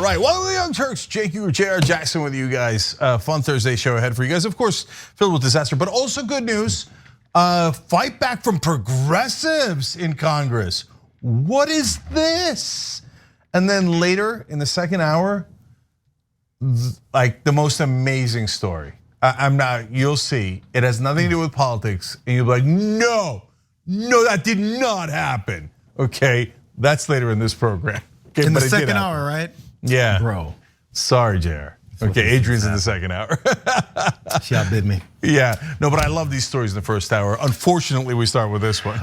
right, welcome to the Young Turks. J.R. Jackson with you guys. Fun Thursday show ahead for you guys. Of course, filled with disaster, but also good news. Fight back from progressives in Congress. What is this? And then later in the second hour, like the most amazing story. You'll see. It has nothing to do with politics. And you'll be like, no, that did not happen. Okay, that's later in this program. Okay, in the second hour, right? Yeah. Bro. Sorry, JR. Okay, Adrian's in the second hour. She outbid me. Yeah, no, but I love these stories in the first hour. Unfortunately, we start with this one.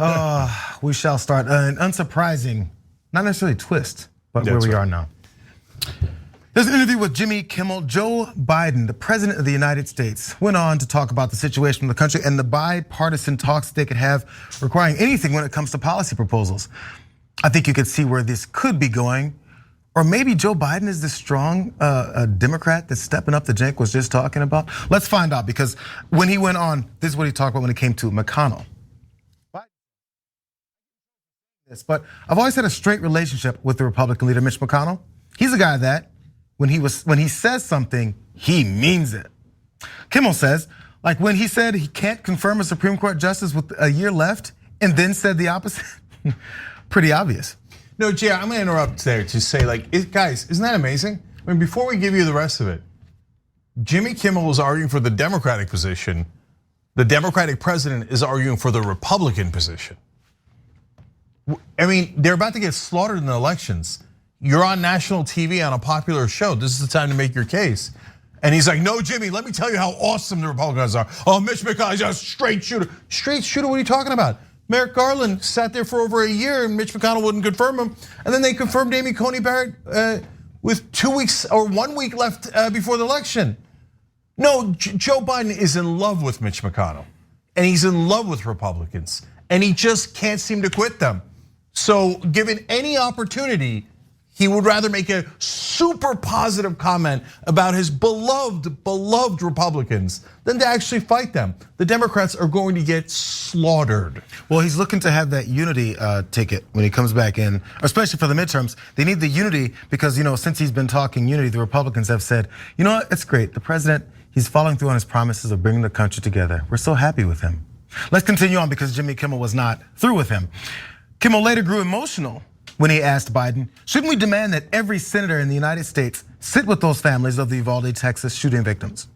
We shall start an unsurprising, not necessarily twist, but where we are now. There's an interview with Jimmy Kimmel. Joe Biden, the president of the United States, went on to talk about the situation in the country and the bipartisan talks they could have requiring anything when it comes to policy proposals. I think you could see where this could be going. Or maybe Joe Biden is the strong Democrat that's stepping up that Cenk was just talking about. Let's find out, because when he went on, this is what he talked about when it came to McConnell. But I've always had a straight relationship with the Republican leader, Mitch McConnell. He's a guy that when he says something, he means it. Kimmel says, like when he said he can't confirm a Supreme Court justice with a year left and then said the opposite, pretty obvious. No, Jay, I'm gonna interrupt there to say, like, guys, isn't that amazing? I mean, before we give you the rest of it, Jimmy Kimmel was arguing for the Democratic position. The Democratic president is arguing for the Republican position. I mean, they're about to get slaughtered in the elections. You're on national TV on a popular show. This is the time to make your case. And he's like, no, Jimmy, let me tell you how awesome the Republicans are. Oh, Mitch McConnell is a straight shooter. Straight shooter, what are you talking about? Merrick Garland sat there for over a year and Mitch McConnell wouldn't confirm him. And then they confirmed Amy Coney Barrett with 2 weeks or 1 week left before the election. No, Joe Biden is in love with Mitch McConnell. And he's in love with Republicans. And he just can't seem to quit them. So given any opportunity, he would rather make a super positive comment about his beloved Republicans than to actually fight them. The Democrats are going to get slaughtered. Well, he's looking to have that unity ticket when he comes back in, especially for the midterms. They need the unity because, since he's been talking unity, the Republicans have said, you know what, it's great. The president, he's following through on his promises of bringing the country together. We're so happy with him. Let's continue on because Jimmy Kimmel was not through with him. Kimmel later grew emotional when he asked Biden, shouldn't we demand that every senator in the United States sit with those families of the Uvalde, Texas shooting victims?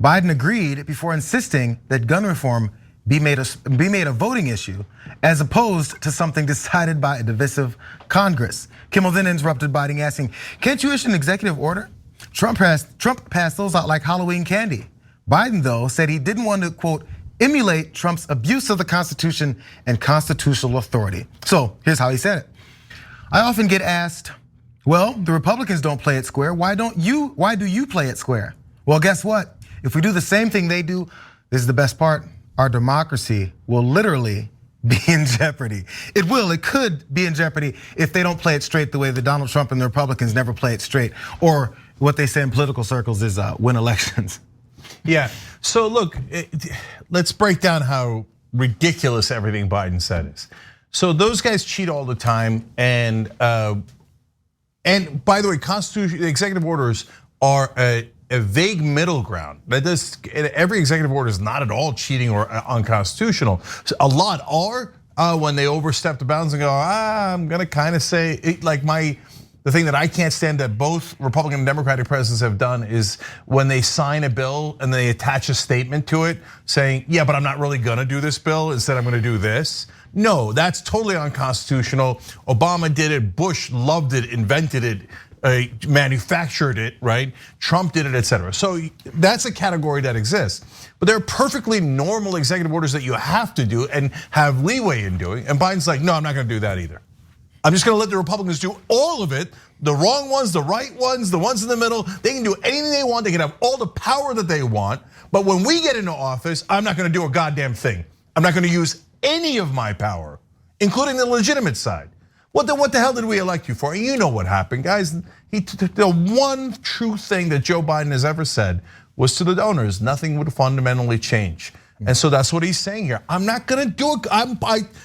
Biden agreed before insisting that gun reform be made a voting issue as opposed to something decided by a divisive Congress. Kimmel then interrupted Biden asking, can't you issue an executive order? Trump passed those out like Halloween candy. Biden, though, said he didn't want to, quote, emulate Trump's abuse of the Constitution and constitutional authority. So here's how he said it. I often get asked, well, the Republicans don't play it square. Why do you play it square? Well, guess what? If we do the same thing they do, this is the best part, our democracy will literally be in jeopardy. It could be in jeopardy if they don't play it straight the way that Donald Trump and the Republicans never play it straight. Or what they say in political circles is win elections. Yeah, so look, let's break down how ridiculous everything Biden said is. So those guys cheat all the time, and by the way, constitution executive orders are a vague middle ground. Every executive order is not at all cheating or unconstitutional. So a lot are when they overstep the bounds and go, I'm gonna kind of say the thing that I can't stand that both Republican and Democratic presidents have done is when they sign a bill and they attach a statement to it saying, yeah, but I'm not really gonna do this bill, instead I'm gonna do this. No, that's totally unconstitutional. Obama did it, Bush loved it, invented it, manufactured it, right? Trump did it, etc. So that's a category that exists. But there are perfectly normal executive orders that you have to do and have leeway in doing. And Biden's like, no, I'm not gonna do that either. I'm just gonna let the Republicans do all of it, the wrong ones, the right ones, the ones in the middle. They can do anything they want, they can have all the power that they want. But when we get into office, I'm not gonna do a goddamn thing. I'm not gonna use any of my power, including the legitimate side. What the hell did we elect you for? And you know what happened, guys. The one true thing that Joe Biden has ever said was to the donors, nothing would fundamentally change. And so that's what he's saying here. I'm not gonna do it.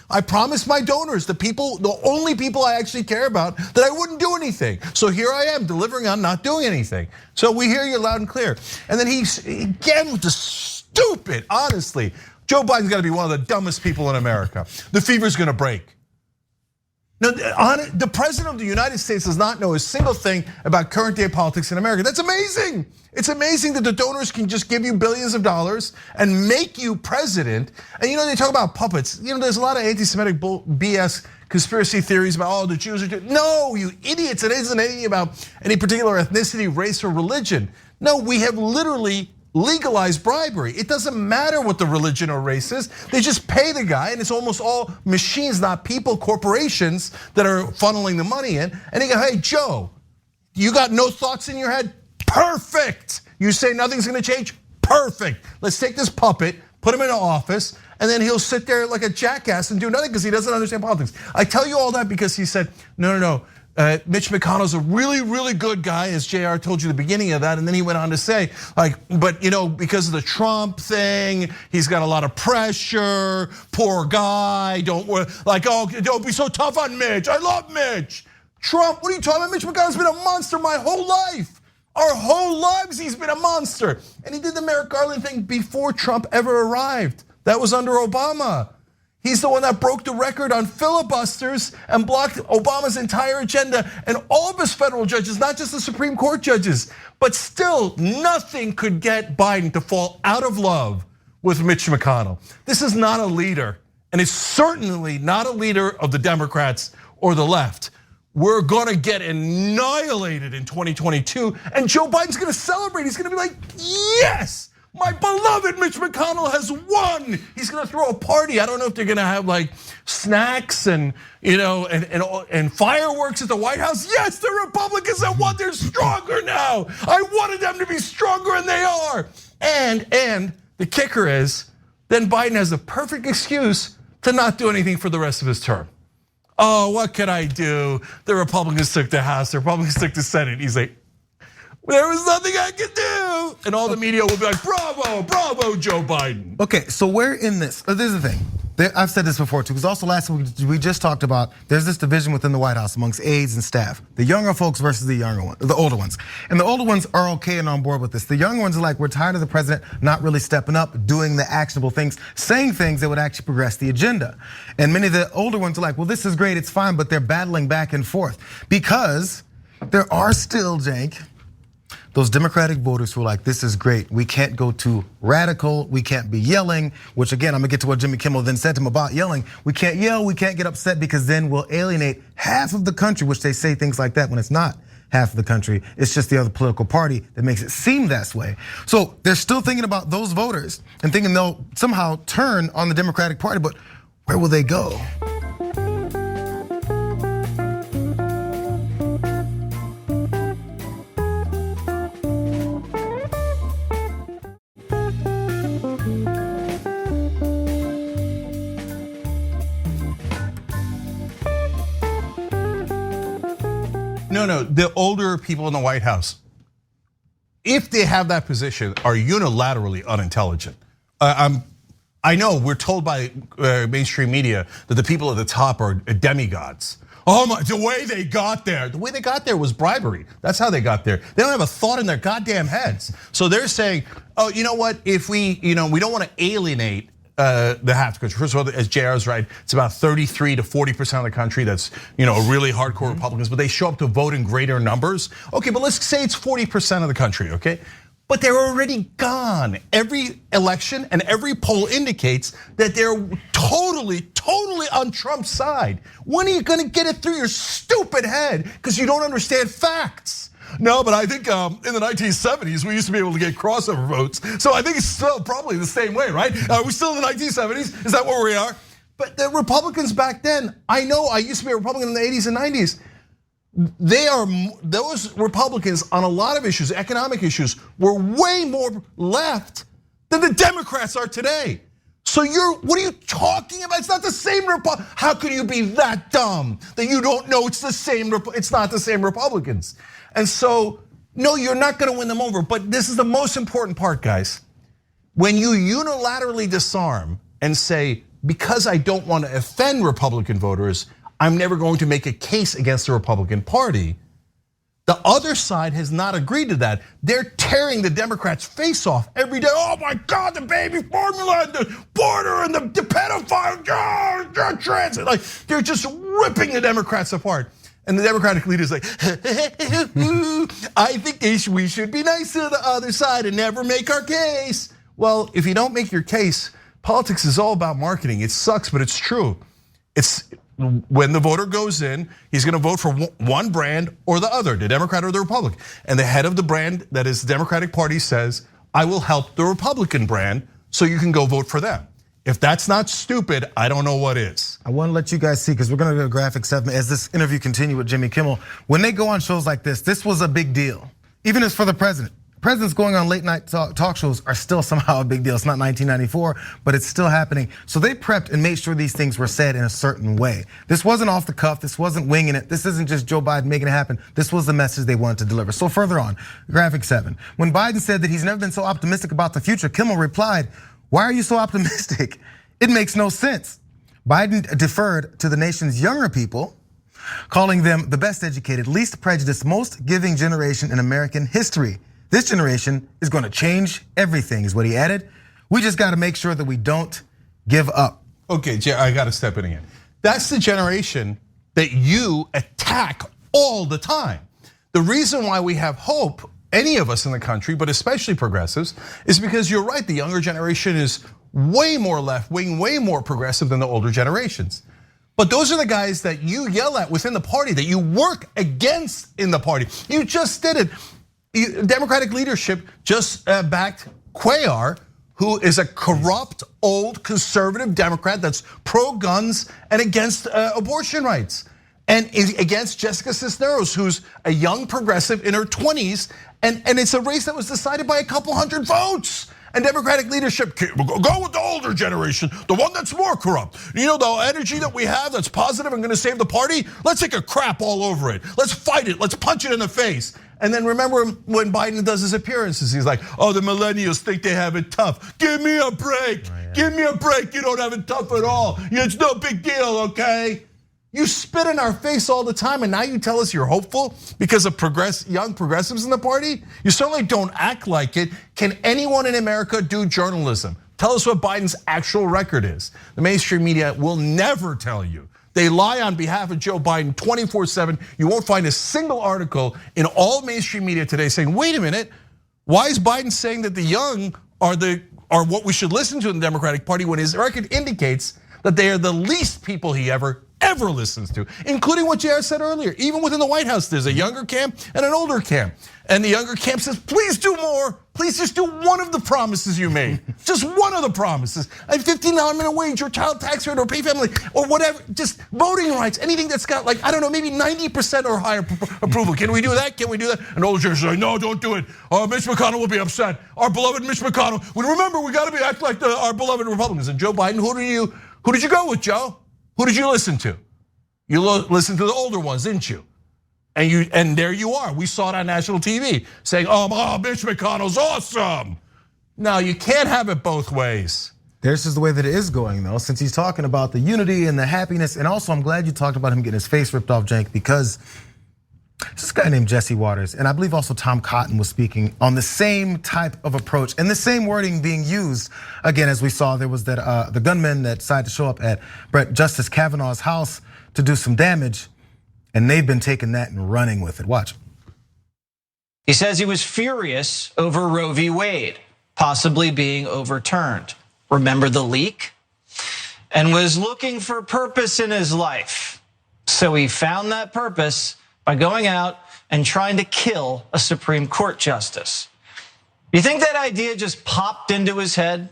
I promised my donors, the only people I actually care about, that I wouldn't do anything. So here I am delivering on not doing anything. So we hear you loud and clear. And then he's, again, with the stupid, honestly, Joe Biden's gotta be one of the dumbest people in America. The fever's gonna break. No, the president of the United States does not know a single thing about current day politics in America. That's amazing. It's amazing that the donors can just give you billions of dollars and make you president. And they talk about puppets. There's a lot of anti-Semitic BS conspiracy theories about, the Jews are. No, you idiots, it isn't anything about any particular ethnicity, race, or religion. No, we have literally legalized bribery. It doesn't matter what the religion or race is. They just pay the guy, and it's almost all machines, not people, corporations that are funneling the money in. And they go, hey, Joe, you got no thoughts in your head? Perfect. You say nothing's gonna change? Perfect. Let's take this puppet, put him in an office, and then he'll sit there like a jackass and do nothing because he doesn't understand politics. I tell you all that because he said, no. Mitch McConnell's a really, really good guy, as JR told you at the beginning of that. And then he went on to say, but because of the Trump thing, he's got a lot of pressure, poor guy, don't be so tough on Mitch. I love Mitch. Trump, what are you talking about? Mitch McConnell's been a monster my whole life. Our whole lives he's been a monster. And he did the Merrick Garland thing before Trump ever arrived. That was under Obama. He's the one that broke the record on filibusters and blocked Obama's entire agenda and all of his federal judges, not just the Supreme Court judges. But still, nothing could get Biden to fall out of love with Mitch McConnell. This is not a leader, and it's certainly not a leader of the Democrats or the left. We're gonna get annihilated in 2022, and Joe Biden's gonna celebrate. He's gonna be like, yes! My beloved Mitch McConnell has won. He's gonna throw a party. I don't know if they're gonna have snacks and and fireworks at the White House. Yes, the Republicans have won. They're stronger now. I wanted them to be stronger, and they are. And the kicker is, then Biden has the perfect excuse to not do anything for the rest of his term. Oh, what can I do? The Republicans took the House. The Republicans took the Senate. He's like, there was nothing I could do. And all the media will be like, bravo, bravo, Joe Biden. Okay, so where in this, this is the thing. I've said this before too, because also last week we just talked about there's this division within the White House amongst aides and staff. The younger folks versus the older ones. And the older ones are okay and on board with this. The younger ones are like, we're tired of the president not really stepping up, doing the actionable things, saying things that would actually progress the agenda. And many of the older ones are like, well, this is great, it's fine, but they're battling back and forth. Because there are still, Jake, those Democratic voters who are like, this is great. We can't go too radical. We can't be yelling, which again, I'm gonna get to what Jimmy Kimmel then said to him about yelling. We can't yell, we can't get upset because then we'll alienate half of the country, which they say things like that when it's not half of the country. It's just the other political party that makes it seem that way. So they're still thinking about those voters and thinking they'll somehow turn on the Democratic Party, but where will they go? No, the older people in the White House, if they have that position, are unilaterally unintelligent. I know we're told by mainstream media that the people at the top are demigods. Oh my, the way they got there was bribery. That's how they got there. They don't have a thought in their goddamn heads. So they're saying, oh, you know what, if we don't want to alienate the half the country. First of all, as JR is right, it's about 33 to 40% of the country that's really hardcore Republicans, but they show up to vote in greater numbers. Okay, but let's say it's 40% of the country, okay? But they're already gone. Every election and every poll indicates that they're totally on Trump's side. When are you gonna get it through your stupid head? Because you don't understand facts. No, but I think in the 1970s, we used to be able to get crossover votes. So I think it's still probably the same way, right? Are we still in the 1970s? Is that where we are? But the Republicans back then, I know I used to be a Republican in the 80s and 90s. Those Republicans on a lot of issues, economic issues, were way more left than the Democrats are today. So what are you talking about? It's not the same How could you be that dumb that you don't know it's not the same Republicans? And so, no, you're not gonna win them over, but this is the most important part, guys. When you unilaterally disarm and say, because I don't want to offend Republican voters, I'm never going to make a case against the Republican Party. The other side has not agreed to that. They're tearing the Democrats' face off every day. Oh my God, the baby formula and the border and the pedophile, trans. Like, they're just ripping the Democrats apart. And the Democratic leader's like, I think we should be nice to the other side and never make our case. Well, if you don't make your case, politics is all about marketing. It sucks, but it's true. It's when the voter goes in, he's gonna vote for one brand or the other, the Democrat or the Republican. And the head of the brand that is the Democratic Party says, I will help the Republican brand so you can go vote for them. If that's not stupid, I don't know what is. I want to let you guys see, because we're going to go to graphic 7 as this interview continues with Jimmy Kimmel. When they go on shows like this was a big deal. Even as for the president. Presidents going on late night talk shows are still somehow a big deal. It's not 1994, but it's still happening. So they prepped and made sure these things were said in a certain way. This wasn't off the cuff. This wasn't winging it. This isn't just Joe Biden making it happen. This was the message they wanted to deliver. So further on, graphic 7. When Biden said that he's never been so optimistic about the future, Kimmel replied, why are you so optimistic? It makes no sense. Biden deferred to the nation's younger people, calling them the best educated, least prejudiced, most giving generation in American history. This generation is gonna change everything, is what he added. We just gotta make sure that we don't give up. Okay, I gotta step in again. That's the generation that you attack all the time. The reason why we have hope, any of us in the country, but especially progressives, is because you're right, the younger generation is way more left wing, way more progressive than the older generations. But those are the guys that you yell at within the party, that you work against in the party. You just did it. Democratic leadership just backed Cuellar, who is a corrupt, old, conservative Democrat that's pro-guns and against abortion rights. And against Jessica Cisneros, who's a young progressive in her 20s, and it's a race that was decided by a couple hundred votes. And Democratic leadership, go with the older generation, the one that's more corrupt. You know, the energy that we have that's positive and gonna save the party, let's take a crap all over it. Let's fight it, let's punch it in the face. And then remember when Biden does his appearances, he's like, oh, the millennials think they have it tough. Give me a break, give me a break, you don't have it tough at all. It's no big deal, okay? You spit in our face all the time, and now you tell us you're hopeful because of young progressives in the party? You certainly don't act like it. Can anyone in America do journalism? Tell us what Biden's actual record is. The mainstream media will never tell you. They lie on behalf of Joe Biden 24/7. You won't find a single article in all mainstream media today saying, wait a minute, why is Biden saying that the young are what we should listen to in the Democratic Party when his record indicates that they are the least people he ever listens to, including what JR said earlier. Even within the White House, there's a younger camp and an older camp. And the younger camp says, please do more. Please just do one of the promises you made. Just one of the promises. A $15 minimum wage or child tax rate or pay family or whatever, just voting rights, anything that's got like, I don't know, maybe 90% or higher approval. Can we do that? Can we do that? And older generation say, no, don't do it. Mitch McConnell will be upset. Our beloved Mitch McConnell. Well, remember, we gotta act like our beloved Republicans. And Joe Biden, who did you go with, Joe? Who did you listen to? You listened to the older ones, didn't you? And there you are. We saw it on national TV saying, oh, Mitch McConnell's awesome. No, you can't have it both ways. This is the way that it is going, though, since he's talking about the unity and the happiness. And also, I'm glad you talked about him getting his face ripped off, Cenk, because this guy named Jesse Waters, and I believe also Tom Cotton was speaking on the same type of approach and the same wording being used. Again, as we saw, there was that the gunman that decided to show up at Justice Kavanaugh's house to do some damage, and they've been taking that and running with it. Watch. He says he was furious over Roe v. Wade possibly being overturned. Remember the leak? And was looking for purpose in his life. So he found that purpose by going out and trying to kill a Supreme Court justice. You think that idea just popped into his head?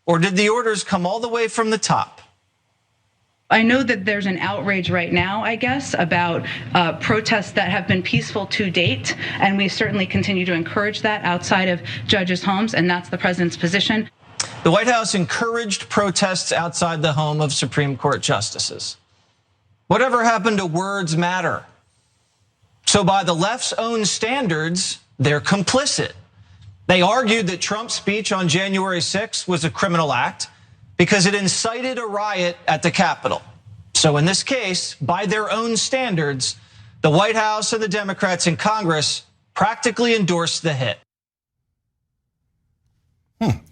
Or did the orders come all the way from the top? I know that there's an outrage right now, I guess, about protests that have been peaceful to date, and we certainly continue to encourage that outside of judges' homes, and that's the president's position. The White House encouraged protests outside the home of Supreme Court justices. Whatever happened to words matter? So by the left's own standards, they're complicit. They argued that Trump's speech on January 6th was a criminal act because it incited a riot at the Capitol. So in this case, by their own standards, the White House and the Democrats in Congress practically endorsed the hit.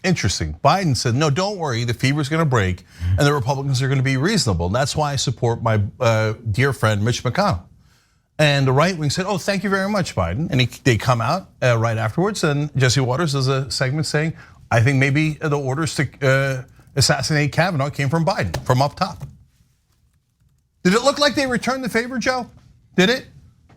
Interesting. Biden said, no, don't worry, the fever's gonna break and the Republicans are gonna be reasonable. That's why I support my dear friend, Mitch McConnell. And the right wing said, oh, thank you very much, Biden. And they come out right afterwards, and Jesse Waters does a segment saying, I think maybe the orders to assassinate Kavanaugh came from Biden, from up top. Did it look like they returned the favor, Joe? Did it?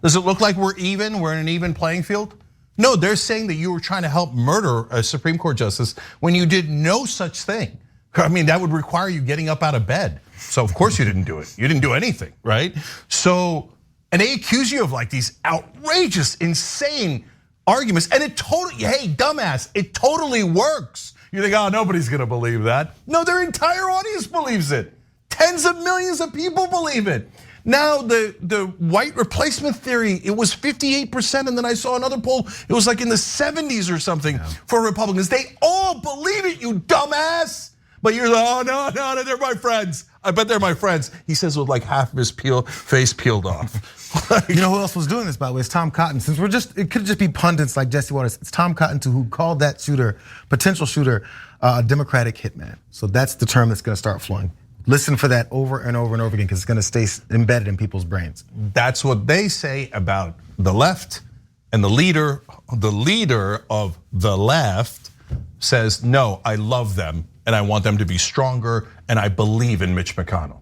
Does it look like we're in an even playing field? No, they're saying that you were trying to help murder a Supreme Court justice when you did no such thing. I mean, that would require you getting up out of bed. So of course you didn't do it. You didn't do anything, right? So, and they accuse you of like these outrageous, insane arguments. And it totally, hey, dumbass, it totally works. You think, oh, nobody's gonna believe that. No, their entire audience believes it. Tens of millions of people believe it. Now the white replacement theory, it was 58%, and then I saw another poll, it was like in the 70s or something for Republicans. They all believe it, you dumbass. But you're like, oh no, they're my friends. I bet they're my friends. He says with like half of his face peeled off. You know who else was doing this, by the way? It's Tom Cotton. Since it could just be pundits like Jesse Waters. It's Tom Cotton who called that shooter, potential shooter, a Democratic hitman. So that's the term that's gonna start flowing. Listen for that over and over and over again, because it's gonna stay embedded in people's brains. That's what they say about the left, and the leader of the left says, no, I love them and I want them to be stronger and I believe in Mitch McConnell.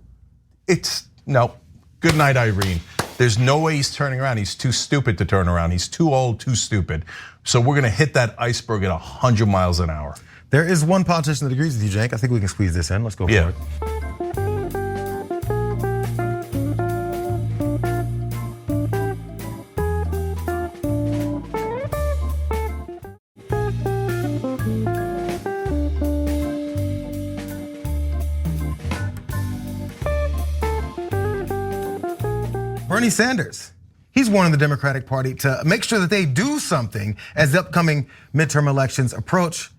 No, good night, Irene. There's no way he's turning around. He's too stupid to turn around. He's too old, too stupid. So we're gonna hit that iceberg at 100 miles an hour. There is one politician that agrees with you, Jake. I think we can squeeze this in. Let's go for it. Bernie Sanders, he's warning the Democratic Party to make sure that they do something as the upcoming midterm elections approach.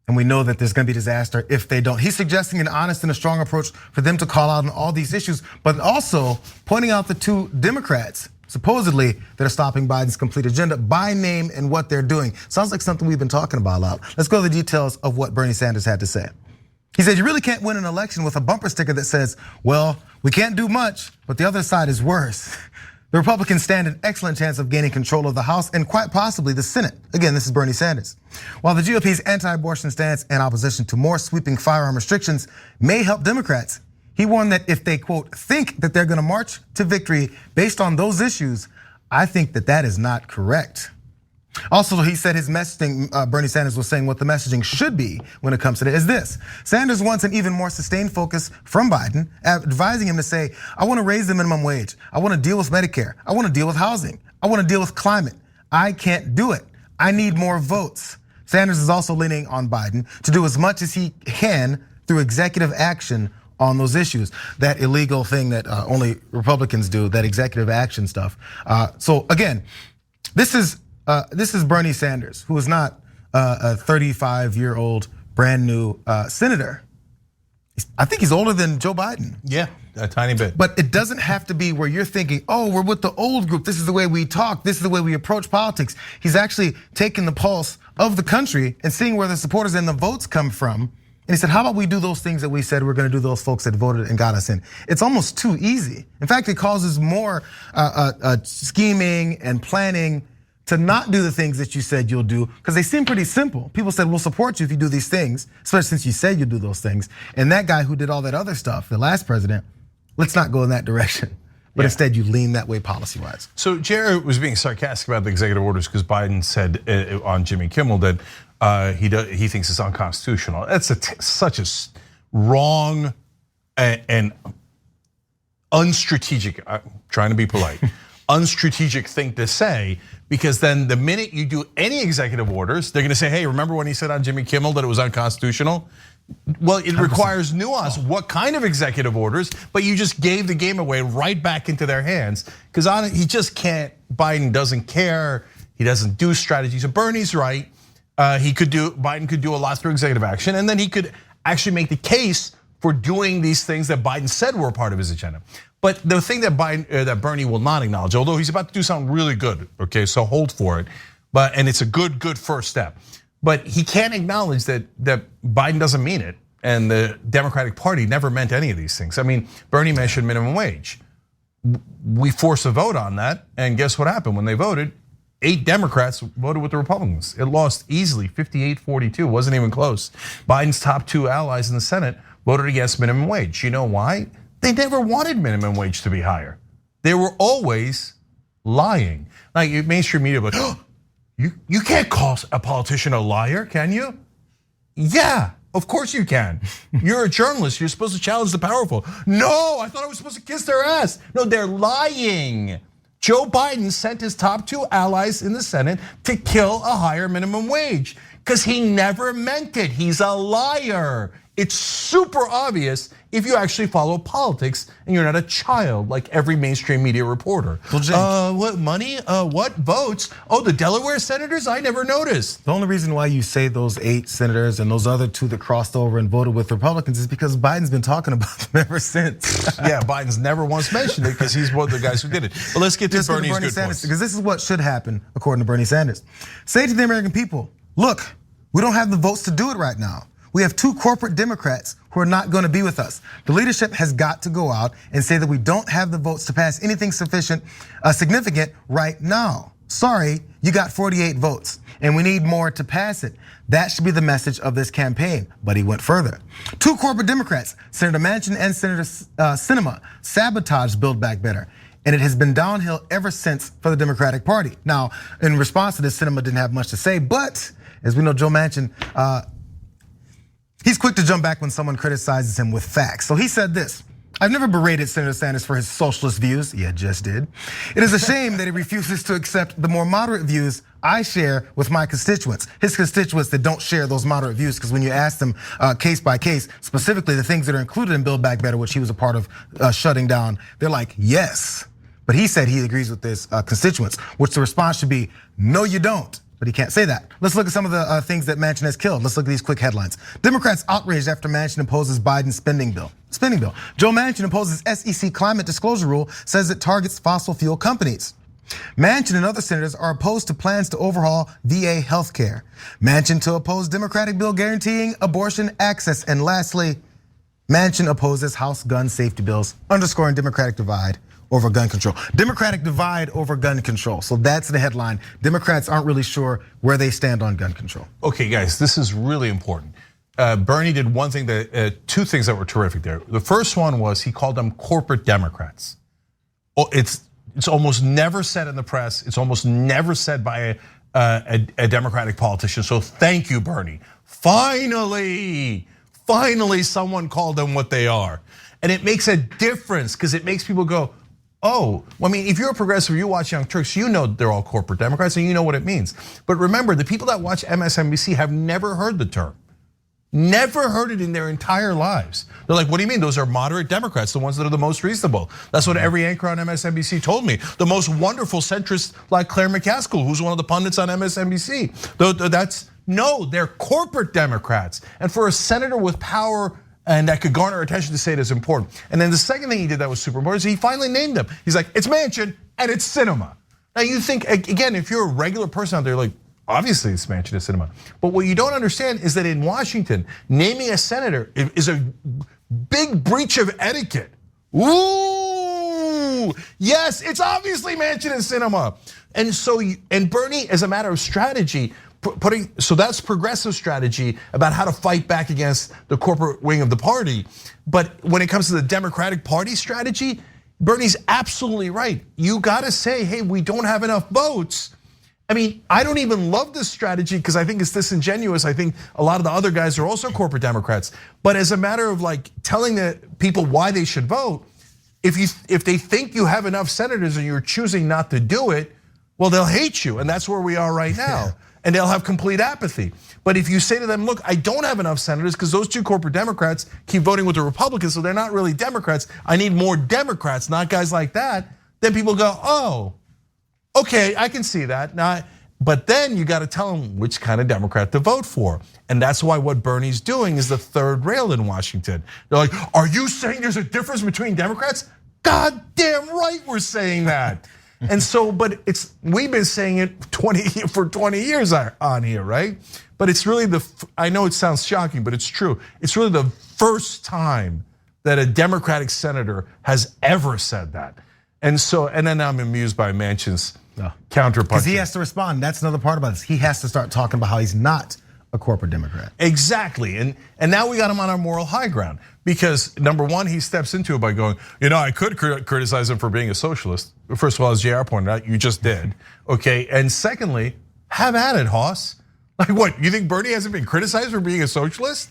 And we know that there's gonna be disaster if they don't. He's suggesting an honest and a strong approach for them to call out on all these issues, but also pointing out the two Democrats, supposedly, that are stopping Biden's complete agenda by name and what they're doing. Sounds like something we've been talking about a lot. Let's go to the details of what Bernie Sanders had to say. He said, you really can't win an election with a bumper sticker that says, well, we can't do much, but the other side is worse. The Republicans stand an excellent chance of gaining control of the House and quite possibly the Senate. Again, this is Bernie Sanders. While the GOP's anti-abortion stance and opposition to more sweeping firearm restrictions may help Democrats, he warned that if they, quote, think that they're gonna march to victory based on those issues, I think that that is not correct. Also, he said his messaging, Bernie Sanders was saying what the messaging should be when it comes to it is this. Sanders wants an even more sustained focus from Biden, advising him to say, I wanna raise the minimum wage. I wanna deal with Medicare. I wanna deal with housing. I wanna deal with climate. I can't do it. I need more votes. Sanders is also leaning on Biden to do as much as he can through executive action on those issues. That illegal thing that only Republicans do, that executive action stuff. So again, this is Bernie Sanders, who is not a 35-year-old brand new senator. I think he's older than Joe Biden. Yeah, a tiny bit. But it doesn't have to be where you're thinking, oh, we're with the old group. This is the way we talk. This is the way we approach politics. He's actually taking the pulse of the country and seeing where the supporters and the votes come from. And he said, how about we do those things that we said we're gonna do, those folks that voted and got us in? It's almost too easy. In fact, it causes more scheming and planning to not do the things that you said you'll do, because they seem pretty simple. People said, we'll support you if you do these things, especially since you said you'll do those things. And that guy who did all that other stuff, the last president, let's not go in that direction. But instead you lean that way policy-wise. So Jared was being sarcastic about the executive orders because Biden said on Jimmy Kimmel that he thinks it's unconstitutional. That's such a wrong and unstrategic, I'm trying to be polite, unstrategic thing to say, because then the minute you do any executive orders, they're gonna say, hey, remember when he said on Jimmy Kimmel that it was unconstitutional? Well, it requires nuance. What kind of executive orders? But you just gave the game away right back into their hands, because he just can't, Biden doesn't care, he doesn't do strategy. So Bernie's right. Biden could do a lot through executive action, and then he could actually make the case for doing these things that Biden said were part of his agenda. But the thing that Bernie will not acknowledge, although he's about to do something really good, okay, so hold for it. And it's a good first step. But he can't acknowledge that Biden doesn't mean it, and the Democratic Party never meant any of these things. I mean, Bernie mentioned minimum wage. We forced a vote on that, and guess what happened when they voted? 8 Democrats voted with the Republicans. It lost easily, 58-42, wasn't even close. Biden's top 2 allies in the Senate voted against minimum wage. You know why? They never wanted minimum wage to be higher. They were always lying. Like mainstream media, but you can't call a politician a liar, can you? Yeah, of course you can. You're a journalist, you're supposed to challenge the powerful. No, I thought I was supposed to kiss their ass. No, they're lying. Joe Biden sent his top 2 allies in the Senate to kill a higher minimum wage because he never meant it. He's a liar. It's super obvious if you actually follow politics and you're not a child like every mainstream media reporter. Well, what money? What votes? Oh, the Delaware senators? I never noticed. The only reason why you say those 8 senators and those other 2 that crossed over and voted with Republicans is because Biden's been talking about them ever since. Yeah, Biden's never once mentioned it because he's one of the guys who did it. But let's get to Bernie's good Sanders, points. because this is what should happen according to Bernie Sanders. Say to the American people, look, we don't have the votes to do it right now. We have 2 corporate Democrats who are not going to be with us. The leadership has got to go out and say that we don't have the votes to pass anything significant right now. Sorry, you got 48 votes and we need more to pass it. That should be the message of this campaign. But he went further. 2 corporate Democrats, Senator Manchin and Senator Sinema, sabotaged Build Back Better. And it has been downhill ever since for the Democratic Party. Now, in response to this, Sinema didn't have much to say, but as we know, Joe Manchin, he's quick to jump back when someone criticizes him with facts. So he said this: I've never berated Senator Sanders for his socialist views. Yeah, just did. It is a shame that he refuses to accept the more moderate views I share with my constituents. His constituents that don't share those moderate views, because when you ask them case by case, specifically the things that are included in Build Back Better, which he was a part of shutting down, they're like, yes. But he said he agrees with his constituents, which the response should be, no, you don't. But he can't say that. Let's look at some of the things that Manchin has killed. Let's look at these quick headlines. Democrats outraged after Manchin opposes Biden's spending bill. Joe Manchin opposes SEC climate disclosure rule, says it targets fossil fuel companies. Manchin and other senators are opposed to plans to overhaul VA healthcare. Manchin to oppose Democratic bill guaranteeing abortion access. And lastly, Manchin opposes House gun safety bills, underscoring Democratic divide over gun control. Democratic divide over gun control. So that's the headline. Democrats aren't really sure where they stand on gun control. Okay, guys, this is really important. Bernie did one thing 2 things that were terrific there. The first one was he called them corporate Democrats. It's almost never said in the press. It's almost never said by a Democratic politician. So thank you, Bernie. Finally, someone called them what they are. And it makes a difference because it makes people go, oh, I mean, if you're a progressive, you watch Young Turks, you know they're all corporate Democrats and you know what it means. But remember, the people that watch MSNBC have never heard the term. Never heard it in their entire lives. They're like, what do you mean? Those are moderate Democrats, the ones that are the most reasonable. That's what every anchor on MSNBC told me. The most wonderful centrist like Claire McCaskill, who's one of the pundits on MSNBC. No, they're corporate Democrats. And for a senator with power and that could garner attention to say it is important. And then the second thing he did that was super important is he finally named them. He's like, it's Manchin and it's Sinema. Now you think, again, if you're a regular person out there, like, obviously it's Manchin and Sinema. But what you don't understand is that in Washington, naming a senator is a big breach of etiquette. Ooh, yes, it's obviously Manchin and Sinema. And Bernie, as a matter of strategy, so that's progressive strategy about how to fight back against the corporate wing of the party. But when it comes to the Democratic Party strategy, Bernie's absolutely right. You gotta say, hey, we don't have enough votes. I mean, I don't even love this strategy because I think it's disingenuous. I think a lot of the other guys are also corporate Democrats. But as a matter of like telling the people why they should vote, if they think you have enough senators and you're choosing not to do it, well, they'll hate you, and that's where we are right now. Yeah. And they'll have complete apathy. But if you say to them, look, I don't have enough senators because those 2 corporate Democrats keep voting with the Republicans, so they're not really Democrats. I need more Democrats, not guys like that. Then people go, oh, okay, I can see that. Now, But then you got to tell them which kind of Democrat to vote for. And that's why what Bernie's doing is the third rail in Washington. They're like, are you saying there's a difference between Democrats? God damn right we're saying that. And so, but we've been saying it for 20 years on here, right? But it's really I know it sounds shocking, but it's true. It's really the first time that a Democratic senator has ever said that. And then I'm amused by Manchin's counterpunch. Because he has to respond. That's another part about this. He has to start talking about how he's not a corporate Democrat. Exactly, and now we got him on our moral high ground. Because number one, he steps into it by going, I could criticize him for being a socialist. First of all, as JR pointed out, you just did, okay? And secondly, have at it, Hoss. Like what, you think Bernie hasn't been criticized for being a socialist?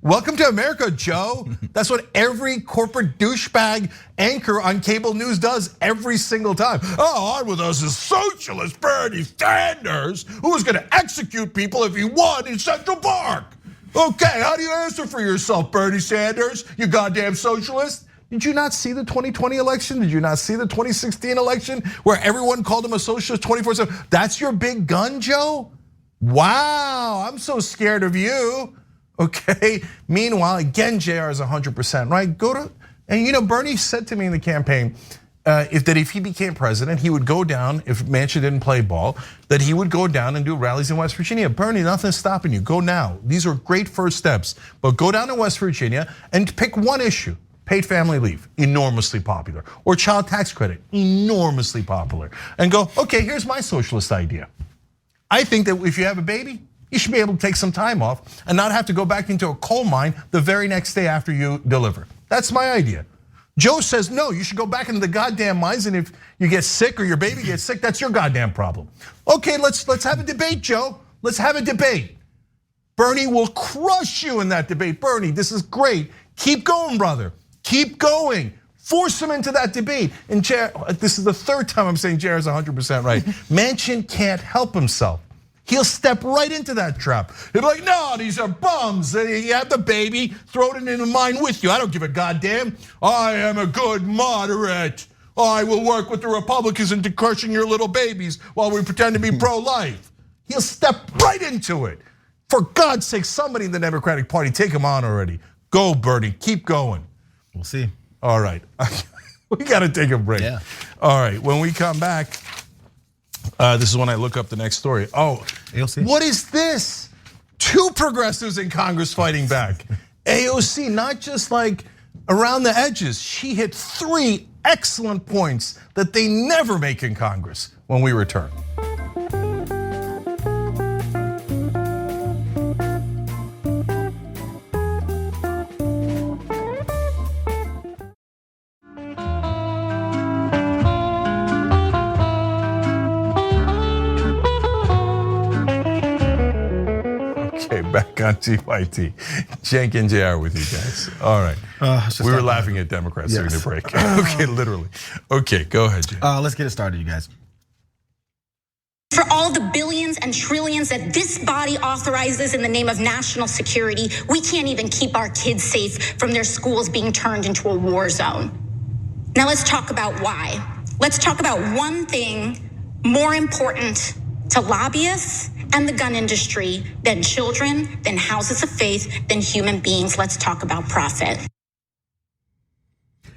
Welcome to America, Joe. That's what every corporate douchebag anchor on cable news does every single time. On with us is socialist Bernie Sanders, who is gonna execute people if he won in Central Park. Okay, how do you answer for yourself, Bernie Sanders, you goddamn socialist? Did you not see the 2020 election? Did you not see the 2016 election where everyone called him a socialist 24/7? That's your big gun, Joe? Wow, I'm so scared of you. Okay, meanwhile, again, JR is 100% right. And Bernie said to me in the campaign, if he became president, he would go down, if Manchin didn't play ball, that he would go down and do rallies in West Virginia. Bernie, nothing's stopping you, go now. These are great first steps, but go down to West Virginia and pick one issue. Paid family leave, enormously popular. Or child tax credit, enormously popular. And go, okay, here's my socialist idea. I think that if you have a baby, you should be able to take some time off and not have to go back into a coal mine the very next day after you deliver. That's my idea. Joe says, no, you should go back into the goddamn mines, and if you get sick or your baby gets sick, that's your goddamn problem. Okay, let's have a debate, Joe. Let's have a debate. Bernie will crush you in that debate. Bernie, this is great. Keep going, brother. Keep going. Force him into that debate. And this is the third time I'm saying JR is 100% right. Manchin can't help himself. He'll step right into that trap. He'll be like, no, these are bums. You have the baby, throw it in the mine with you. I don't give a goddamn. I am a good moderate. I will work with the Republicans into crushing your little babies while we pretend to be pro-life. He'll step right into it. For God's sake, somebody in the Democratic Party, take him on already. Go, Bernie, keep going. We'll see. All right, we gotta take a break. Yeah. All right, when we come back, this is when I look up the next story. Oh, AOC. What is this? Two progressives in Congress fighting back. AOC, not just like around the edges. She hit 3 excellent points that they never make in Congress when we return. Back on TYT. Cenk and JR with you guys. All right. We were laughing at Democrats during the break. Okay, literally. Okay, go ahead, JR. Let's get it started, you guys. For all the billions and trillions that this body authorizes in the name of national security, we can't even keep our kids safe from their schools being turned into a war zone. Now let's talk about why. Let's talk about one thing more important to lobbyists and the gun industry than children, than houses of faith, than human beings. Let's talk about profit.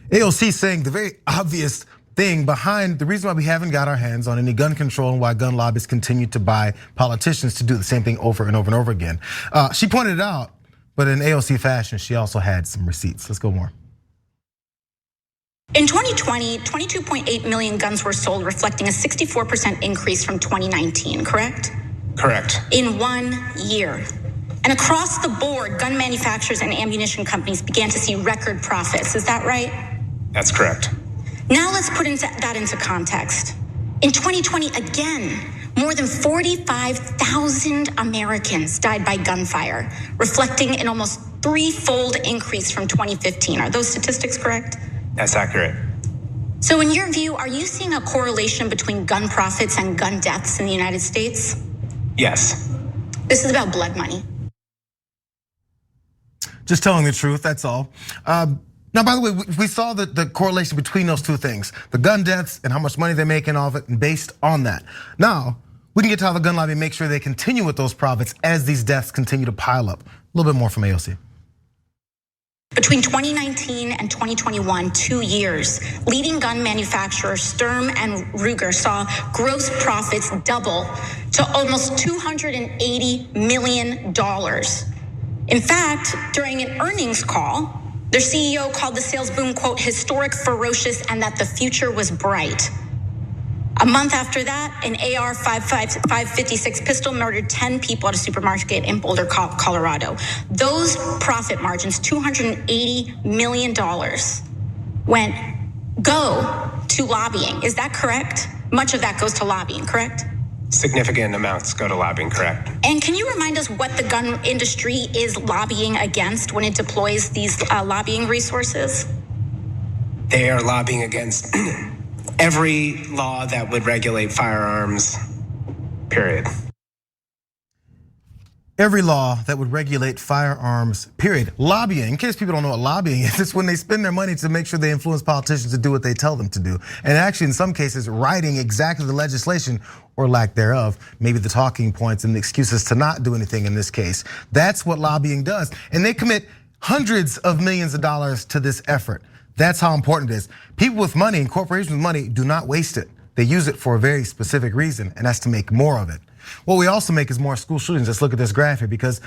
AOC saying the very obvious thing behind the reason why we haven't got our hands on any gun control and why gun lobbyists continue to buy politicians to do the same thing over and over and over again. She pointed it out, but in AOC fashion, she also had some receipts. Let's go more. In 2020, 22.8 million guns were sold, reflecting a 64% increase from 2019, correct? Correct. In 1 year. And across the board, gun manufacturers and ammunition companies began to see record profits. Is that right? That's correct. Now let's put that into context. In 2020, again, more than 45,000 Americans died by gunfire, reflecting an almost 3-fold increase from 2015. Are those statistics correct? That's accurate. So in your view, are you seeing a correlation between gun profits and gun deaths in the United States? Yes. This is about blood money. Just telling the truth, that's all. Now, by the way, we saw the correlation between those two things, the gun deaths and how much money they're making off it, and based on that. Now, We can get to how the gun lobby make sure they continue with those profits as these deaths continue to pile up. A little bit more from AOC. Between 2019 and 2021, 2 years, leading gun manufacturers Sturm and Ruger saw gross profits double to almost $280 million. In fact, during an earnings call, their CEO called the sales boom, quote, historic, ferocious, and that the future was bright. A month after that, an AR-556 pistol murdered 10 people at a supermarket in Boulder, Colorado. Those profit margins, $280 million, go to lobbying. Is that correct? Much of that goes to lobbying, correct? Significant amounts go to lobbying, correct? And can you remind us what the gun industry is lobbying against when it deploys these lobbying resources? They are lobbying against every law that would regulate firearms, period. Every law that would regulate firearms, period. Lobbying, in case people don't know what lobbying is, it's when they spend their money to make sure they influence politicians to do what they tell them to do. And actually, in some cases, writing exactly the legislation or lack thereof, maybe the talking points and the excuses to not do anything in this case. That's what lobbying does. And they commit hundreds of millions of dollars to this effort. That's how important it is. People with money and corporations with money do not waste it. They use it for a very specific reason, and that's to make more of it. What we also make is more school shootings. Let's look at this graph here because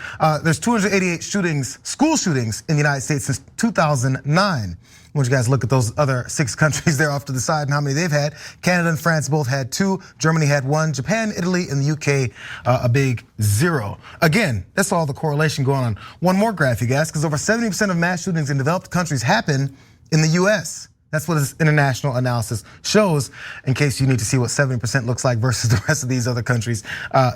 there's 288 shootings, school shootings in the United States since 2009. I want you guys to look at those other 6 countries there off to the side and how many they've had. Canada and France both had 2, Germany had 1, Japan, Italy, and the UK a big 0. Again, that's all the correlation going on. One more graph, you guys, because over 70% of mass shootings in developed countries happen in the US. That's what this international analysis shows, in case you need to see what 70% looks like versus the rest of these other countries.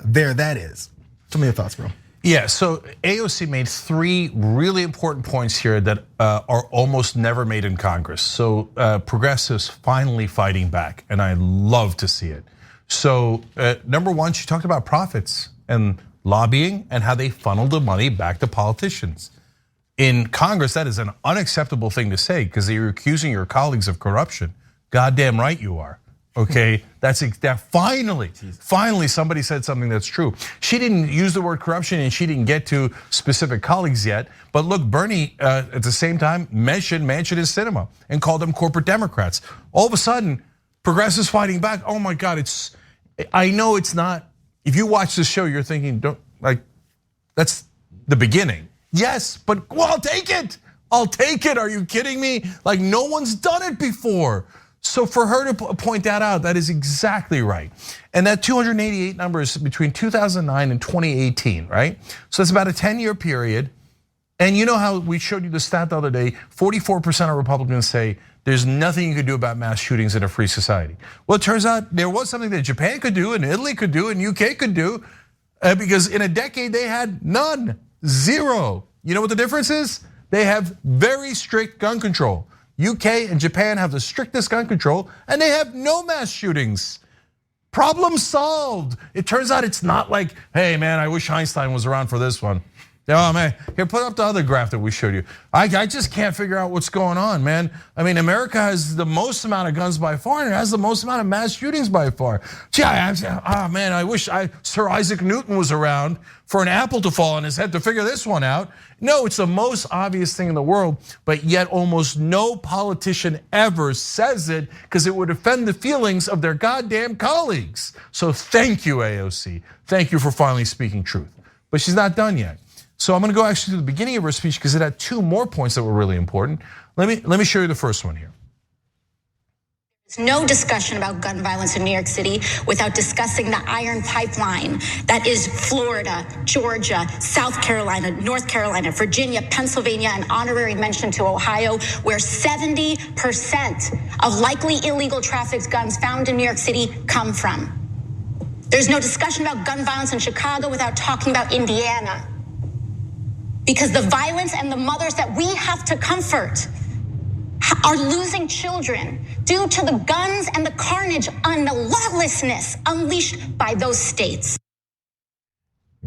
There that is. Tell me your thoughts, bro. Yeah, so AOC made 3 really important points here that are almost never made in Congress. So progressives finally fighting back, and I love to see it. So number 1, she talked about profits and lobbying and how they funnel the money back to politicians. In Congress, that is an unacceptable thing to say because you're accusing your colleagues of corruption. Goddamn right you are. Okay, that finally somebody said something that's true. She didn't use the word corruption and she didn't get to specific colleagues yet. But look, Bernie at the same time mentioned Manchin and Sinema and called them corporate Democrats. All of a sudden, progressives fighting back. Oh my God, I know it's not. If you watch this show, you're thinking, that's the beginning. Yes, but well, I'll take it. I'll take it. Are you kidding me? Like no one's done it before. So for her to point that out, that is exactly right. And that 288 number is between 2009 and 2018, right? So it's about a 10-year period. And you know how we showed you the stat the other day, 44% of Republicans say there's nothing you could do about mass shootings in a free society. Well, it turns out there was something that Japan could do and Italy could do and UK could do because in a decade they had none. 0. You know what the difference is? They have very strict gun control. UK and Japan have the strictest gun control and they have no mass shootings. Problem solved. It turns out it's not like, hey man, I wish Einstein was around for this one. Oh man, here, put up the other graph that we showed you. I just can't figure out what's going on, man. I mean, America has the most amount of guns by far and it has the most amount of mass shootings by far. Gee, man, I wish Sir Isaac Newton was around for an apple to fall on his head to figure this one out. No, it's the most obvious thing in the world, but yet almost no politician ever says it because it would offend the feelings of their goddamn colleagues. So thank you, AOC. Thank you for finally speaking truth. But she's not done yet. So I'm gonna go actually to the beginning of her speech because it had 2 more points that were really important. Let me show you the first one here. There's no discussion about gun violence in New York City without discussing the iron pipeline that is Florida, Georgia, South Carolina, North Carolina, Virginia, Pennsylvania, and honorary mention to Ohio, where 70% of likely illegal trafficked guns found in New York City come from. There's no discussion about gun violence in Chicago without talking about Indiana. Because the violence and the mothers that we have to comfort are losing children due to the guns and the carnage and the lawlessness unleashed by those states.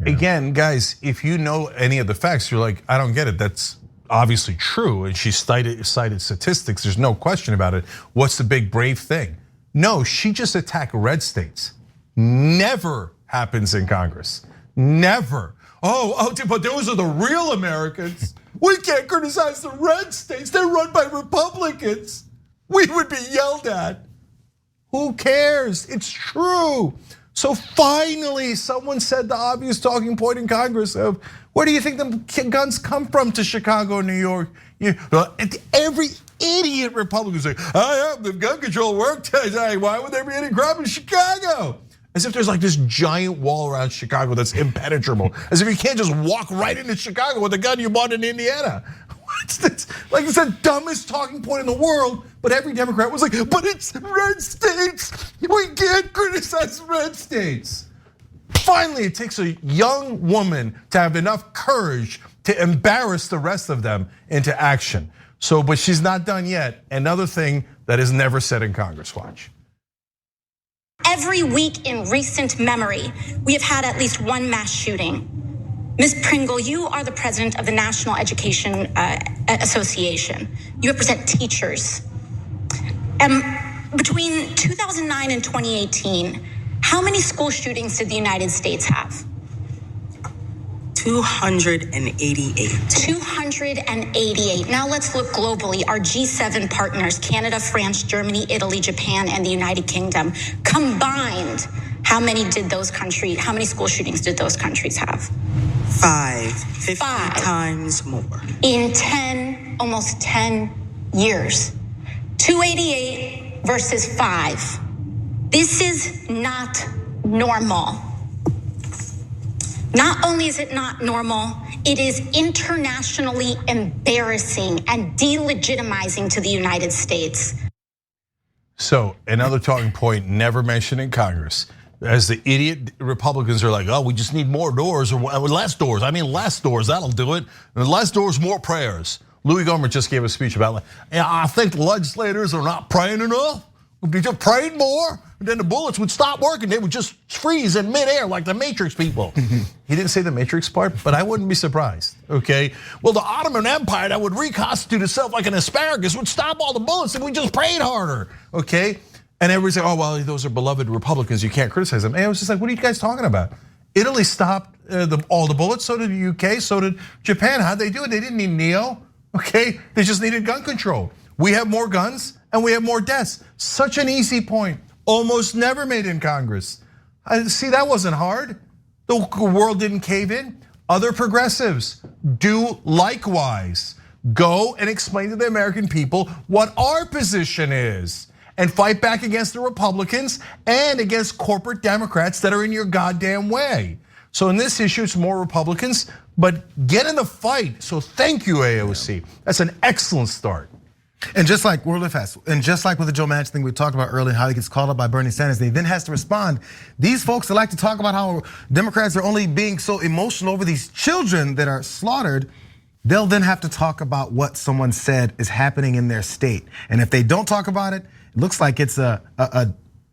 Again, guys, if you know any of the facts, you're like, I don't get it. That's obviously true. And she cited statistics. There's no question about it. What's the big brave thing? No, she just attacked red states. Never happens in Congress. Never. Oh, but those are the real Americans. We can't criticize the red states. They're run by Republicans. We would be yelled at. Who cares? It's true. So finally, someone said the obvious talking point in Congress of, where do you think the guns come from to Chicago, New York? Every idiot Republican say, I have the gun control worked. Why would there be any crime in Chicago? As if there's like this giant wall around Chicago that's impenetrable. As if you can't just walk right into Chicago with a gun you bought in Indiana. What's this? Like, it's the dumbest talking point in the world, but every Democrat was like, but it's red states. We can't criticize red states. Finally, it takes a young woman to have enough courage to embarrass the rest of them into action. So, but she's not done yet. Another thing that is never said in Congress, watch. Every week in recent memory, we have had at least one mass shooting. Ms. Pringle, you are the president of the National Education Association. You represent teachers. Between 2009 and 2018, how many school shootings did the United States have? 288. 288. Now let's look globally. Our G7 partners, Canada, France, Germany, Italy, Japan, and the United Kingdom, combined, how many school shootings did those countries have? 50 times more. In almost 10 years. 288 versus 5. This is not normal. Not only is it not normal, it is internationally embarrassing and delegitimizing to the United States. So another talking point never mentioned in Congress. As the idiot Republicans are like, oh, we just need more doors or less doors. I mean, less doors, that'll do it. And less doors, more prayers. Louis Gohmert just gave a speech about, I think the legislators are not praying enough. If they just prayed more, then the bullets would stop working. They would just freeze in midair like the Matrix people. He didn't say the Matrix part, but I wouldn't be surprised, okay? Well, the Ottoman Empire that would reconstitute itself like an asparagus would stop all the bullets if we just prayed harder, okay? And everybody's like, oh, well, those are beloved Republicans, you can't criticize them. And I was just like, what are you guys talking about? Italy stopped all the bullets, so did the UK, so did Japan. How'd they do it? They didn't need NEO, okay? They just needed gun control. We have more guns and we have more deaths. Such an easy point, almost never made in Congress. See, that wasn't hard. The world didn't cave in. Other progressives do likewise. Go and explain to the American people what our position is and fight back against the Republicans and against corporate Democrats that are in your goddamn way. So in this issue, it's more Republicans, but get in the fight. So thank you, AOC. That's an excellent start. And just like, we're really fast, and just like with the Joe Manchin thing we talked about earlier, how he gets called up by Bernie Sanders, they then has to respond. These folks that like to talk about how Democrats are only being so emotional over these children that are slaughtered, they'll then have to talk about what someone said is happening in their state. And if they don't talk about it, it looks like it's an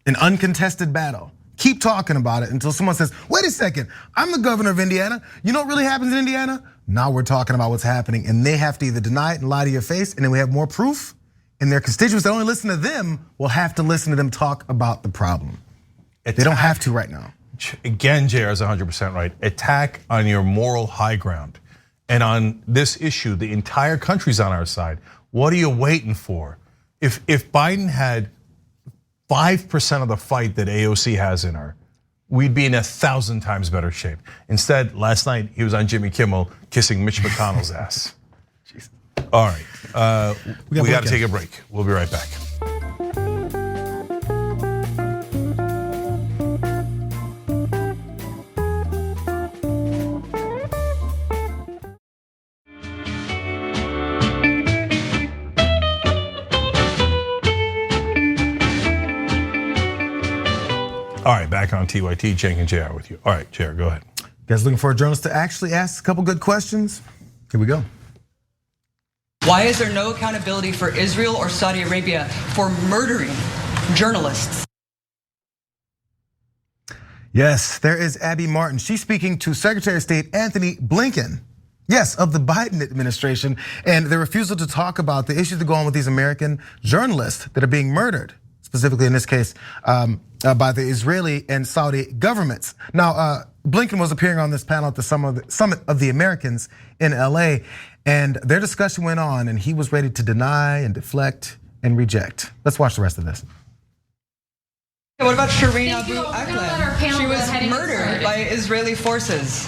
uncontested battle. Keep talking about it until someone says, wait a second, I'm the governor of Indiana. You know what really happens in Indiana? Now we're talking about what's happening, and they have to either deny it and lie to your face, and then we have more proof, and their constituents that only listen to them will have to listen to them talk about the problem. They don't have to right now. Again, JR is 100% right. Attack on your moral high ground. And on this issue, the entire country's on our side. What are you waiting for? If Biden had 5% of the fight that AOC has in her, we'd be in 1,000 times better shape. Instead, last night he was on Jimmy Kimmel kissing Mitch McConnell's ass. All right, we got to take a break. We'll be right back. All right, back on TYT, Cenk and JR with you. All right, JR, go ahead. You guys looking for a journalist to actually ask a couple good questions? Here we go. Why is there no accountability for Israel or Saudi Arabia for murdering journalists? Yes, there is Abby Martin. She's speaking to Secretary of State Anthony Blinken. Yes, of the Biden administration, and the refusal to talk about the issues that go on with these American journalists that are being murdered. Specifically in this case, by the Israeli and Saudi governments. Now, Blinken was appearing on this panel at the Summit of the Americans in LA, and their discussion went on, and he was ready to deny and deflect and reject. Let's watch the rest of this. What about Shireen Abu Akleh? She was murdered by Israeli forces.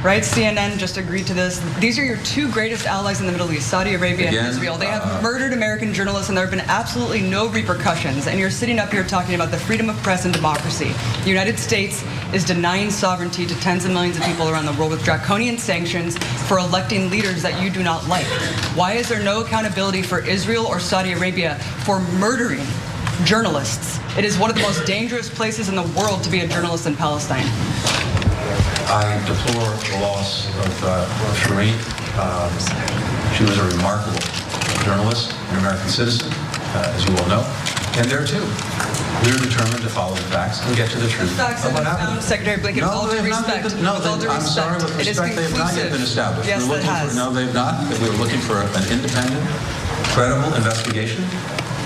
Right, CNN just agreed to this. These are your two greatest allies in the Middle East, Saudi Arabia and Israel. They have murdered American journalists and there have been absolutely no repercussions. And you're sitting up here talking about the freedom of press and democracy. The United States is denying sovereignty to tens of millions of people around the world with draconian sanctions for electing leaders that you do not like. Why is there no accountability for Israel or Saudi Arabia for murdering journalists? It is one of the most dangerous places in the world to be a journalist in Palestine. I deplore the loss of Shireen. She was a remarkable journalist, an American citizen, as you all know. And there too, we're determined to follow the facts and get to the truth of what happened. Secretary Blinken, with all due respect. I'm sorry, with respect, they have not yet been established. Yes, it has. No, they've not. We're looking for an independent, credible investigation.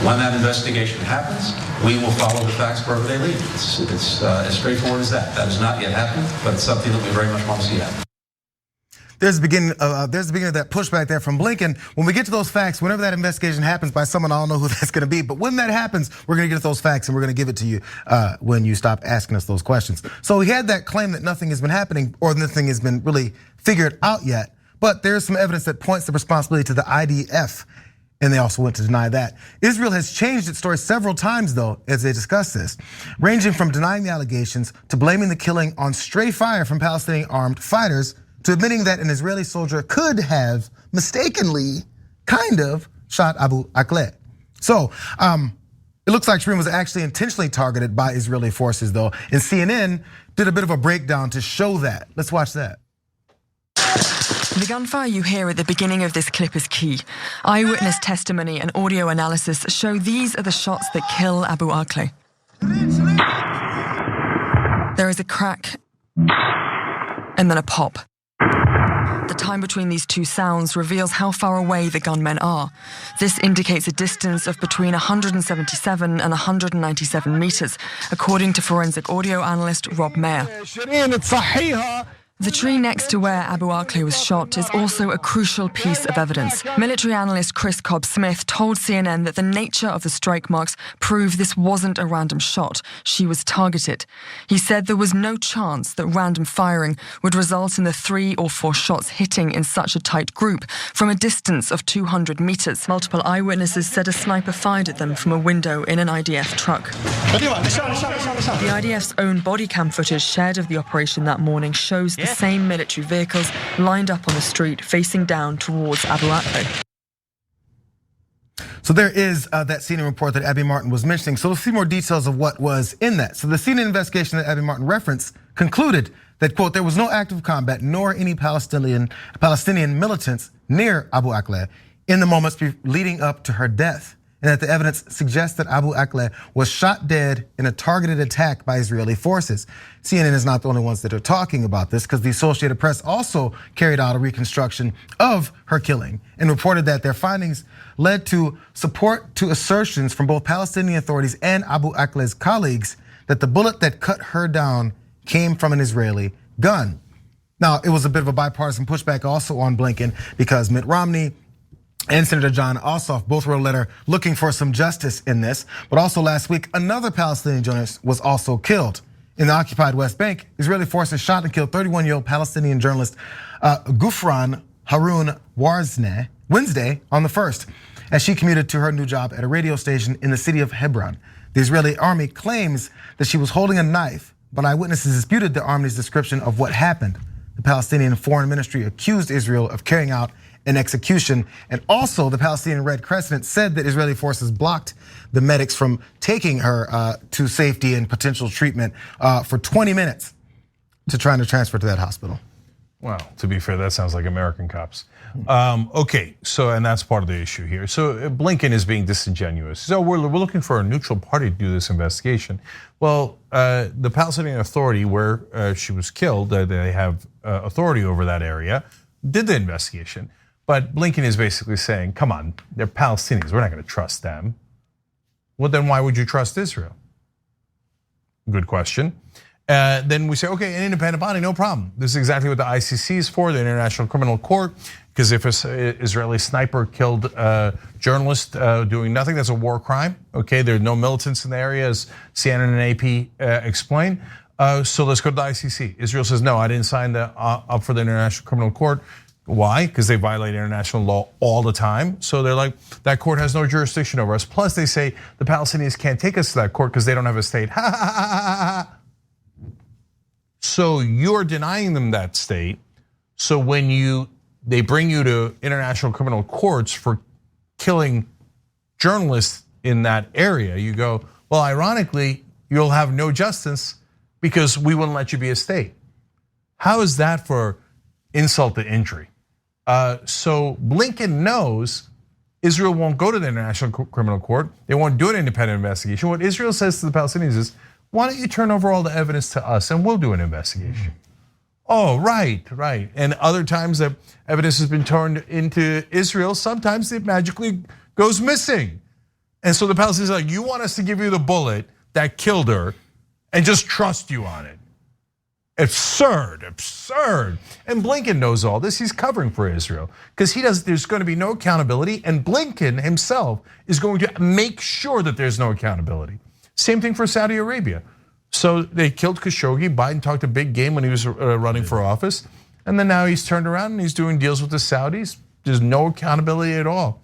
When that investigation happens, we will follow the facts wherever they lead. It's as straightforward as that. That has not yet happened, but it's something that we very much want to see happen. There's the beginning of that pushback there from Blinken. When we get to those facts, whenever that investigation happens by someone, I don't know who that's going to be, but when that happens, we're going to get those facts and we're going to give it to you when you stop asking us those questions. So he had that claim that nothing has been happening or nothing has been really figured out yet, but there's some evidence that points the responsibility to the IDF. And they also went to deny that. Israel has changed its story several times, though, as they discuss this, ranging from denying the allegations to blaming the killing on stray fire from Palestinian armed fighters to admitting that an Israeli soldier could have mistakenly kind of shot Abu Akleh. So it looks like Shireen was actually intentionally targeted by Israeli forces, though, and CNN did a bit of a breakdown to show that. Let's watch that. The gunfire you hear at the beginning of this clip is key. Eyewitness testimony and audio analysis show these are the shots that kill Abu Akleh. There is a crack and then a pop. The time between these two sounds reveals how far away the gunmen are. This indicates a distance of between 177 and 197 meters, according to forensic audio analyst Rob Mayer. The tree next to where Abu Akleh was shot is also a crucial piece of evidence. Military analyst Chris Cobb-Smith told CNN that the nature of the strike marks prove this wasn't a random shot. She was targeted. He said there was no chance that random firing would result in the 3 or 4 shots hitting in such a tight group from a distance of 200 meters. Multiple eyewitnesses said a sniper fired at them from a window in an IDF truck. The IDF's own body cam footage shared of the operation that morning shows the same military vehicles lined up on the street facing down towards Abu Akleh. So there is that CNN report that Abby Martin was mentioning. So we'll see more details of what was in that. So the CNN investigation that Abby Martin referenced concluded that, quote, there was no active combat nor any Palestinian militants near Abu Akleh in the moments leading up to her death. And that the evidence suggests that Abu Akleh was shot dead in a targeted attack by Israeli forces. CNN is not the only ones that are talking about this, because the Associated Press also carried out a reconstruction of her killing and reported that their findings led to support to assertions from both Palestinian authorities and Abu Akleh's colleagues that the bullet that cut her down came from an Israeli gun. Now, it was a bit of a bipartisan pushback also on Blinken, because Mitt Romney and Senator John Ossoff both wrote a letter looking for some justice in this. But also last week, another Palestinian journalist was also killed. In the occupied West Bank, Israeli forces shot and killed 31-year-old Palestinian journalist Gufran Harun Warzne Wednesday on the 1st, as she commuted to her new job at a radio station in the city of Hebron. The Israeli army claims that she was holding a knife, but eyewitnesses disputed the army's description of what happened. The Palestinian Foreign Ministry accused Israel of carrying out an execution. And also the Palestinian Red Crescent said that Israeli forces blocked the medics from taking her to safety and potential treatment for 20 minutes to trying to transfer to that hospital. Well, to be fair, that sounds like American cops. Okay, so, and that's part of the issue here. So Blinken is being disingenuous. So we're looking for a neutral party to do this investigation. Well, the Palestinian Authority, where she was killed, they have authority over that area, did the investigation. But Blinken is basically saying, come on, they're Palestinians, we're not gonna trust them. Well, then why would you trust Israel? Good question. Then we say, okay, an independent body, no problem. This is exactly what the ICC is for, the International Criminal Court. Because if an Israeli sniper killed a journalist doing nothing, that's a war crime. Okay, there are no militants in the area, as CNN and AP explain. So let's go to the ICC. Israel says, no, I didn't sign up for the International Criminal Court. Why? Because they violate international law all the time. So they're like, that court has no jurisdiction over us. Plus they say the Palestinians can't take us to that court because they don't have a state. So you're denying them that state. So when they bring you to international criminal courts for killing journalists in that area, you go, well, ironically, you'll have no justice because we wouldn't let you be a state. How is that for insult to injury? So Blinken knows Israel won't go to the International Criminal Court. They won't do an independent investigation. What Israel says to the Palestinians is, why don't you turn over all the evidence to us and we'll do an investigation? Oh, right. And other times that evidence has been turned into Israel, sometimes it magically goes missing. And so the Palestinians are like, you want us to give you the bullet that killed her and just trust you on it. Absurd. And Blinken knows all this. He's covering for Israel because there's going to be no accountability, and Blinken himself is going to make sure that there's no accountability. Same thing for Saudi Arabia. So they killed Khashoggi. Biden talked a big game when he was running for office, and then now he's turned around and he's doing deals with the Saudis. There's no accountability at all.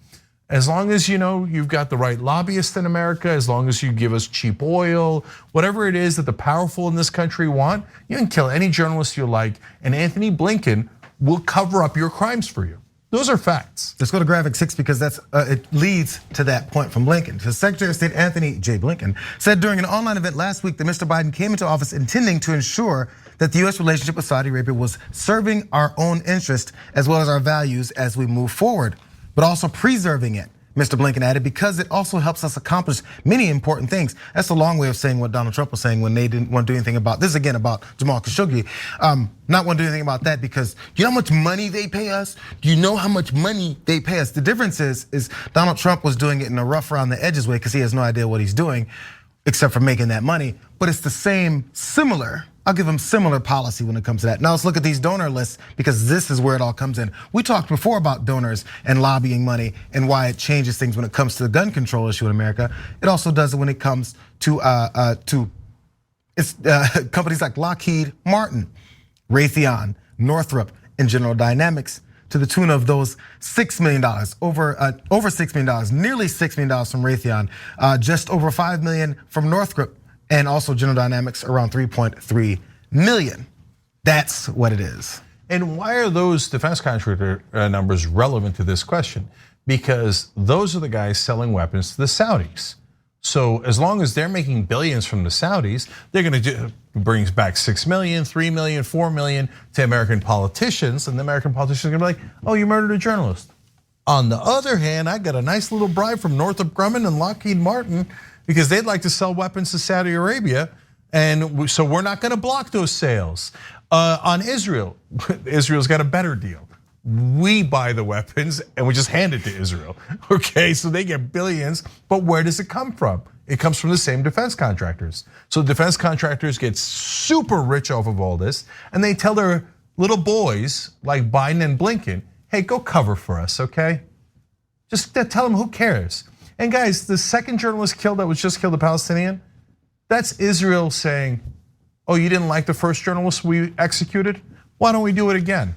As long as you've got the right lobbyists in America, as long as you give us cheap oil, whatever it is that the powerful in this country want, you can kill any journalist you like, and Anthony Blinken will cover up your crimes for you. Those are facts. Let's go to graphic 6 because it leads to that point from Blinken. The Secretary of State Anthony J. Blinken said during an online event last week that Mr. Biden came into office intending to ensure that the US relationship with Saudi Arabia was serving our own interest as well as our values as we move forward, but also preserving it, Mr. Blinken added, because it also helps us accomplish many important things. That's a long way of saying what Donald Trump was saying when they didn't want to do anything about this, again, about Jamal Khashoggi. Not want to do anything about that because do you know how much money they pay us? Do you know how much money they pay us? The difference is Donald Trump was doing it in a rough around the edges way because he has no idea what he's doing except for making that money. But it's the same, similar, I'll give him similar policy when it comes to that. Now let's look at these donor lists because this is where it all comes in. We talked before about donors and lobbying money and why it changes things when it comes to the gun control issue in America. It also does it when it comes to companies like Lockheed Martin, Raytheon, Northrop, and General Dynamics, to the tune of those $6 million, over $6 million, nearly $6 million from Raytheon, just over $5 million from Northrop, and also General Dynamics around 3.3 million. That's what it is. And why are those defense contractor numbers relevant to this question? Because those are the guys selling weapons to the Saudis. So as long as they're making billions from the Saudis, they're going to bring back 6 million, 3 million, 4 million to American politicians, and the American politicians are going to be like, oh, you murdered a journalist. On the other hand, I got a nice little bribe from Northrop Grumman and Lockheed Martin because they'd like to sell weapons to Saudi Arabia, and so we're not going to block those sales. On Israel, Israel's got a better deal. We buy the weapons and we just hand it to Israel, okay? So they get billions, but where does it come from? It comes from the same defense contractors. So defense contractors get super rich off of all this, and they tell their little boys like Biden and Blinken, hey, go cover for us, okay? Just tell them who cares. And guys, the second journalist killed that was just killed, a Palestinian, that's Israel saying, oh, you didn't like the first journalist we executed? Why don't we do it again?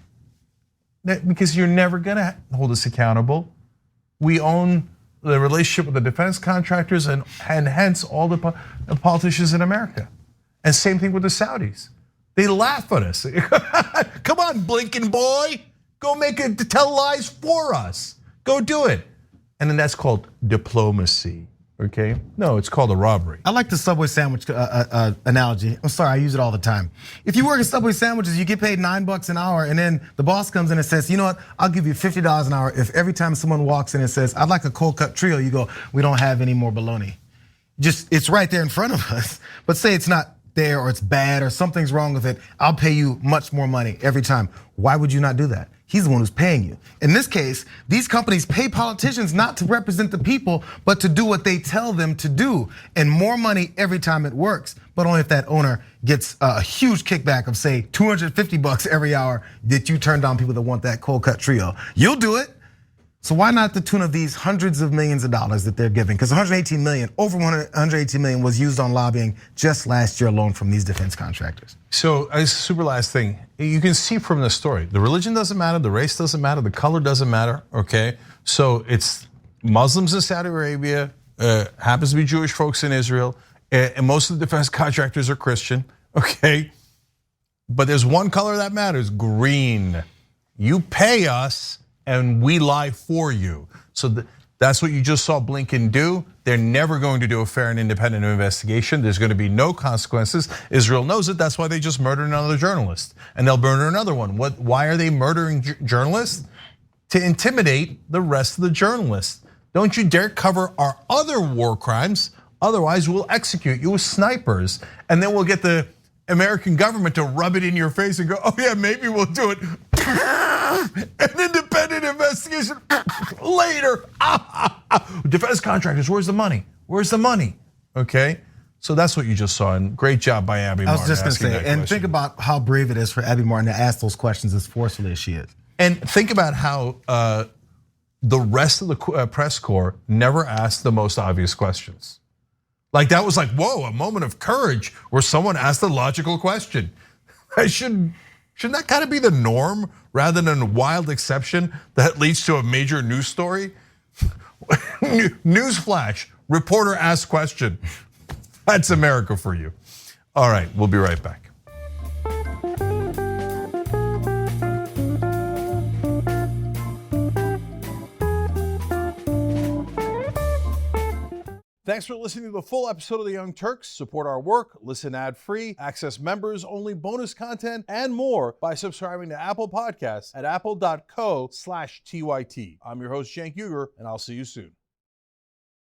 Because you're never gonna hold us accountable. We own the relationship with the defense contractors and hence all the politicians in America. And same thing with the Saudis. They laugh at us. Come on, Blinken boy, go tell lies for us. Go do it. And then that's called diplomacy, okay? No, it's called a robbery. I like the Subway sandwich analogy. I'm sorry, I use it all the time. If you work at Subway sandwiches, you get paid $9 an hour, and then the boss comes in and says, you know what, I'll give you $50 an hour if every time someone walks in and says, I'd like a cold cut trio, you go, we don't have any more bologna. Just, it's right there in front of us, but say it's not there or it's bad or something's wrong with it, I'll pay you much more money every time. Why would you not do that? he's the one who's paying you. In this case, these companies pay politicians not to represent the people, but to do what they tell them to do. And more money every time it works, but only if that owner gets a huge kickback of, say, $250 every hour that you turn down people that want that cold cut trio. You'll do it. So why not the tune of these hundreds of millions of dollars that they're giving? Because 118 million, over 118 million was used on lobbying just last year alone from these defense contractors. So a super last thing, you can see from the story, the religion doesn't matter, the race doesn't matter, the color doesn't matter, okay? So it's Muslims in Saudi Arabia, happens to be Jewish folks in Israel, and most of the defense contractors are Christian, okay? But there's one color that matters, green. You pay us and we lie for you. So that's what you just saw Blinken do. They're never going to do a fair and independent investigation. There's going to be no consequences. Israel knows it. That's why they just murdered another journalist, and they'll murder another one. Why are they murdering journalists? To intimidate the rest of the journalists. Don't you dare cover our other war crimes. Otherwise, we'll execute you with snipers, and then we'll get the American government to rub it in your face and go, oh yeah, maybe we'll do it. An independent investigation later. Defense contractors, where's the money? Where's the money? Okay, so that's what you just saw, and great job by Abby Martin. I was just gonna say, and think about how brave it is for Abby Martin to ask those questions as forcefully as she is. And think about how the rest of the press corps never asked the most obvious questions. Like that was like, whoa, a moment of courage where someone asked a logical question. Shouldn't that kind of be the norm rather than a wild exception that leads to a major news story? News flash, reporter asks question. That's America for you. All right, we'll be right back. Thanks for listening to the full episode of The Young Turks. Support our work, listen ad-free, access members-only bonus content, and more by subscribing to Apple Podcasts at apple.co/TYT. I'm your host, Cenk Uygur, and I'll see you soon.